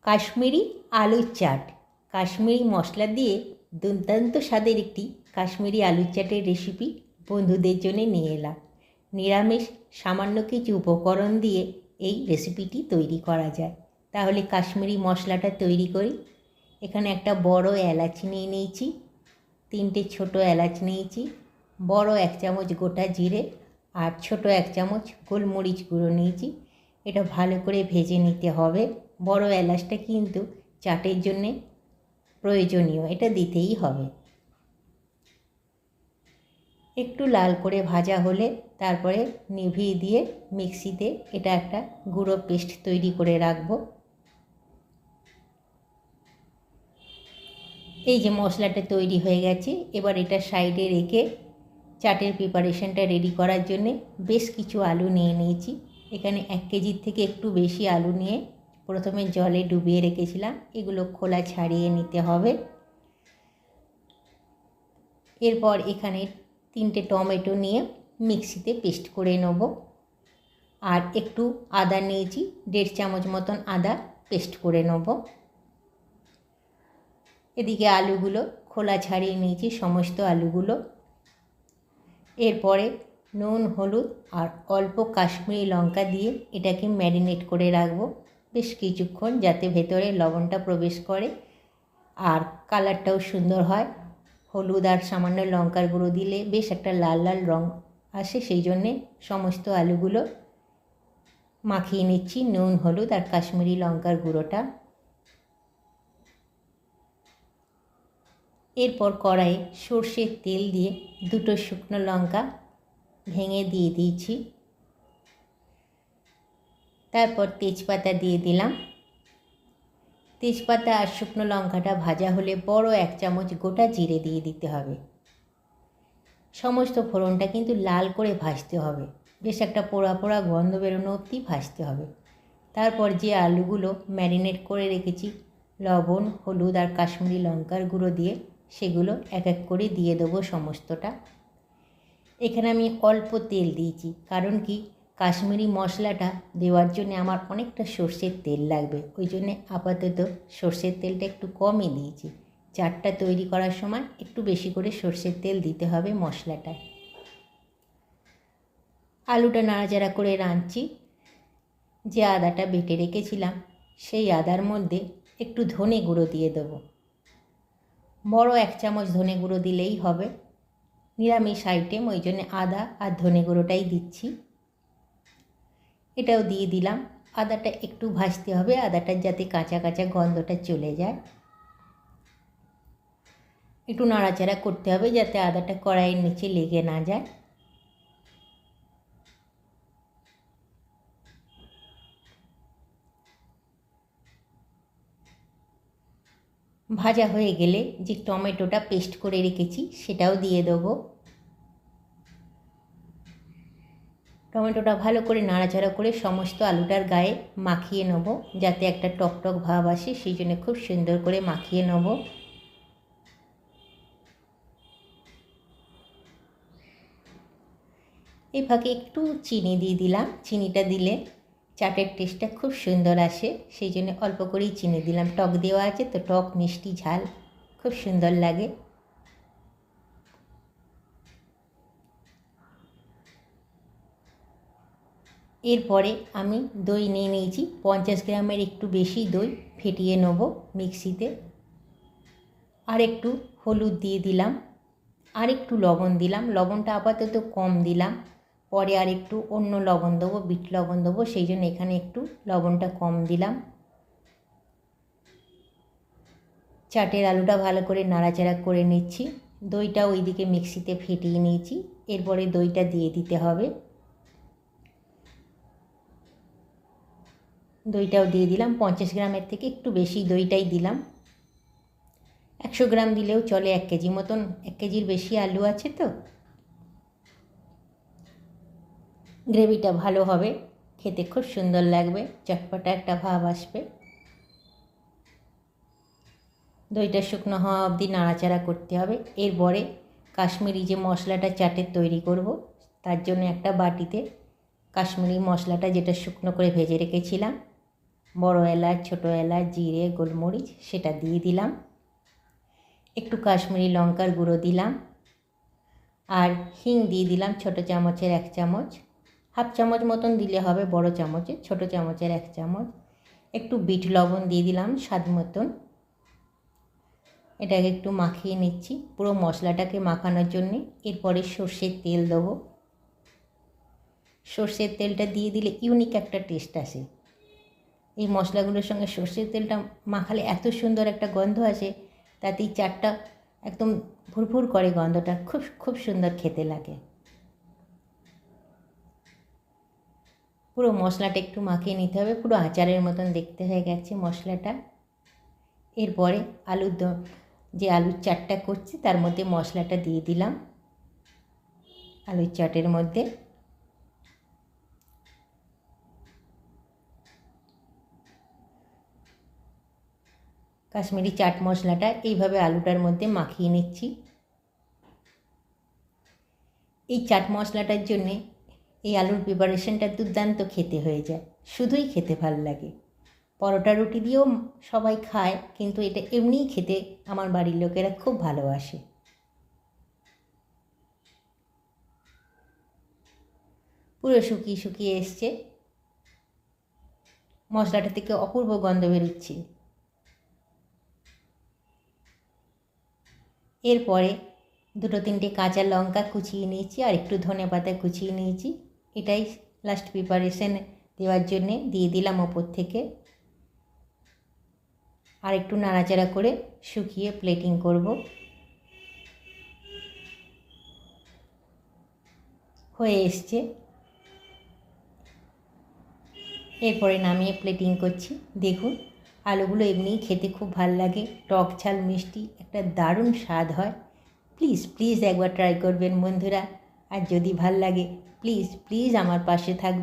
কাশ্মীরি আলুর চাট। কাশ্মীরি মশলা দিয়ে দুর্দান্ত স্বাদের একটি কাশ্মীরি আলুর চাটের রেসিপি বন্ধুদের জন্য নিয়ে এলাম। নিরামিষ সামান্য কিছু উপকরণ দিয়ে এই রেসিপিটি তৈরি করা যায়। তাহলে কাশ্মীরি মশলাটা তৈরি করি। এখানে একটা বড় এলাচ নিয়ে নিয়েছি, 3টে ছোটো এলাচ নিয়েছি, বড় 1 চামচ গোটা জিরে আর ছোট 1 চামচ গোলমরিচ গুঁড়ো নিয়েছি। এটা ভালো করে ভেজে নিতে হবে। বড় এলাচটা কিন্তু চাটের জন্যে প্রয়োজনীয়, এটা দিতেই হবে। একটু লাল করে ভাজা হলে তারপরে নিভিয়ে দিয়ে মিক্সিতে এটা একটা গুঁড়ো পেস্ট তৈরি করে রাখবো। এই যে মশলাটা তৈরি হয়ে গেছে, এবার এটা সাইডে রেখে চাটের প্রিপারেশনটা রেডি করার জন্যে বেশ কিছু আলু নিয়ে নিয়েছি। এখানে 1 কেজির থেকে একটু বেশি আলু নিয়ে প্রথমে জলে ডুবিয়ে রেখেছিলাম। এগুলো খোলা ছাড়িয়ে নিতে হবে। এরপর এখানে 3টে টমেটো নিয়ে মিক্সিতে পেস্ট করে নেব। আর একটু আদা নিয়েছি, 1.5 চামচ মতন আদা পেস্ট করে নেব। এদিকে আলুগুলো খোলা ছাড়িয়ে নিয়েছি, সমস্ত আলুগুলো। এরপরে নুন, হলুদ আর অল্প কাশ্মীরি লঙ্কা দিয়ে এটাকে ম্যারিনেট করে রাখবো বেশ কিছুক্ষণ, যাতে ভেতরে লবণটা প্রবেশ করে আর কালারটাও সুন্দর হয়। হলুদ আর সামান্য লঙ্কার গুঁড়ো দিলে বেশ একটা লাল লাল রঙ আসে, সেই জন্যে সমস্ত আলুগুলো মাখিয়ে নিচ্ছি নুন, হলুদ আর কাশ্মীরি লঙ্কার গুঁড়োটা। এরপর কড়াইয়ে সর্ষের তেল দিয়ে 2টো শুকনো লঙ্কা ভেঙে দিয়ে দিয়েছি। তারপর তেজপাতা দিয়ে দিলাম। তেজপাতা আর শুকনো লঙ্কাটা ভাজা হলে বড় 1 চামচ গোটা জিরে দিয়ে দিতে হবে। সমস্ত ফোড়নটা কিন্তু লাল করে ভাজতে হবে, বেশ একটা পোড়া পোড়া গন্ধ বেরোনো অবধি ভাজতে হবে। তারপর যে আলুগুলো ম্যারিনেট করে রেখেছি লবণ, হলুদ আর কাশ্মীরি লঙ্কার গুঁড়ো দিয়ে, সেগুলো এক এক করে দিয়ে দেবো সমস্তটা। এখানে আমি অল্প তেল দিয়েছি, কারণ কি কাশ্মীরি মশলাটা দেওয়ার জন্য আমার অনেকটা সর্ষের তেল লাগবে, ওই জন্যে আপাতত সর্ষের তেলটা একটু কমই দিয়েছি। চাটটা তৈরি করার সময় একটু বেশি করে সর্ষের তেল দিতে হবে মশলাটায়। আলুটা নাড়াচাড়া করে রাঁধছি। যে আদাটা বেটে রেখেছিলাম সেই আদার মধ্যে একটু ধনে গুঁড়ো দিয়ে দেবো। বড় 1 চামচ ধনে গুঁড়ো দিলেই হবে, নিরামিষ আইটেম, ওই জন্য আদা আর ধনে গুঁড়োটাই দিচ্ছি। এটাও দিয়ে দিলাম। আদাটা একটু ভাজতে হবে, আদাটার যাতে কাঁচা কাঁচা গন্ধটা চলে যায়। একটু নাড়াচাড়া করতে হবে যাতে আদাটা কড়াইয়ের নিচে লেগে না যায়। ভাজা হয়ে গেলে যে টমেটোটা পেস্ট করে রেখেছি সেটাও দিয়ে দেবো। টমেটোটা ভালো করে নাড়াচাড়া করে সমস্ত আলুটার গায়ে মাখিয়ে নেব, যাতে একটা টকটক ভাব আসে, সেই জন্য খুব সুন্দর করে মাখিয়ে নেব। এই ফাঁকে একটু চিনি দিয়ে দিলাম। চিনিটা দিলে চাটের টেস্টটা খুব সুন্দর আসে, সেই জন্য অল্প করেই চিনি দিলাম। টক দেওয়া আছে তো, টক মিষ্টি ঝাল খুব সুন্দর লাগে। এরপরে আমি দই নিয়ে নিয়েছি, 50 গ্রামের একটু বেশি দই ফেটিয়ে নেব মিক্সিতে। আর একটু হলুদ দিয়ে দিলাম, আর একটু লবণ দিলাম। লবণটা আপাতত কম দিলাম, পরে আর একটু অন্য লবণ দেবো, বিট লবণ দেবো, সেই জন্য এখানে একটু লবণটা কম দিলাম। চাটের আলুটা ভালো করে নাড়াচাড়া করে নিচ্ছি। দইটা ওইদিকে মিক্সিতে ফেটিয়ে নিয়েছি, এরপরে দইটা দিয়ে দিতে হবে। দইটাও দিয়ে দিলাম, 50 গ্রামের থেকে একটু বেশি দইটাই দিলাম। 100 গ্রাম দিলেও চলে, 1 কেজি মতন, 1 কেজির বেশি আলু আছে তো। গ্রেভিটা ভালো হবে, খেতে খুব সুন্দর লাগবে, চটপটা একটা ভাব আসবে। দইটা শুকনো হওয়া অবধি নাড়াচাড়া করতে হবে। এরপরে কাশ্মীরি যে মশলাটা চাটের তৈরি করব, তার জন্য একটা বাটিতে কাশ্মীরি মশলাটা, যেটা শুকনো করে ভেজে রেখেছিলাম, বড় এলাচ, ছোটো এলাচ, জিরে, গোলমরিচ সেটা দিয়ে দিলাম। একটু কাশ্মীরি লঙ্কার গুঁড়ো দিলাম, আর হিং দিয়ে দিলাম ছোটো চামচের 1 চামচ, হাফ চামচ মতন দিলে হবে বড় চামচে, ছোটো চামচের 1 চামচ। একটু বিট লবণ দিয়ে দিলাম স্বাদ মতন। এটাকে একটু মাখিয়ে নিচ্ছি পুরো মশলাটাকে মাখানোর জন্যে। এরপরে সর্ষের তেল দেবো। সর্ষের তেলটা দিয়ে দিলে ইউনিক একটা টেস্ট আসে। এই মশলাগুলোর সঙ্গে সর্ষের তেলটা মাখালে এত সুন্দর একটা গন্ধ আসে, তাতেই চাটটা একদম ভুরভুর করে গন্ধটা, খুব খুব সুন্দর খেতে লাগে। পুরো মশলাটা একটু মাখিয়ে নিতে হবে, পুরো আচারের মতন দেখতে হয়ে গেছে মশলাটা। এরপরে যে আলুর চাটটা করছি তার মধ্যে মশলাটা দিয়ে দিলাম আলুর চাটের মধ্যে। কাশ্মীরি চাট মশলাটা এইভাবে আলুটার মধ্যে মাখিয়ে নিচ্ছি। এই চাট মশলাটার জন্যে এই আলুর প্রিপারেশনটা দুর্দান্ত খেতে হয়ে যায়, শুধুই খেতে ভালো লাগে। পরোটা রুটি দিয়েও সবাই খায়, কিন্তু এটা এমনিই খেতে আমার বাড়ির লোকেরা খুব ভালোবাসে। পুরো শুকিয়ে শুকিয়ে এসছে, মশলাটা থেকে অপূর্ব গন্ধ বেরোচ্ছে। এরপরে 2-3টে কাঁচা লঙ্কা কুচিয়ে নিয়েছি, আর একটু ধনেপাতা কুচিয়ে নিয়েছি। এটাই লাস্ট প্রিপারেশন দেওয়ার জন্যে দিয়ে দিলাম ওপর থেকে। আর একটু নাড়াচাড়া করে শুকিয়ে প্লেটিং করব। হয়ে এসছে, এরপরে নামিয়ে প্লেটিং করছি। দেখুন আলুগুলো এমনিই খেতে খুব ভাল লাগে, টক ঝাল মিষ্টি একটা দারুণ স্বাদ হয়। প্লিজ প্লিজ একবার ট্রাই করবেন বন্ধুরা। আর যদি ভাল লাগে প্লিজ প্লিজ আমার পাশে থাকবেন।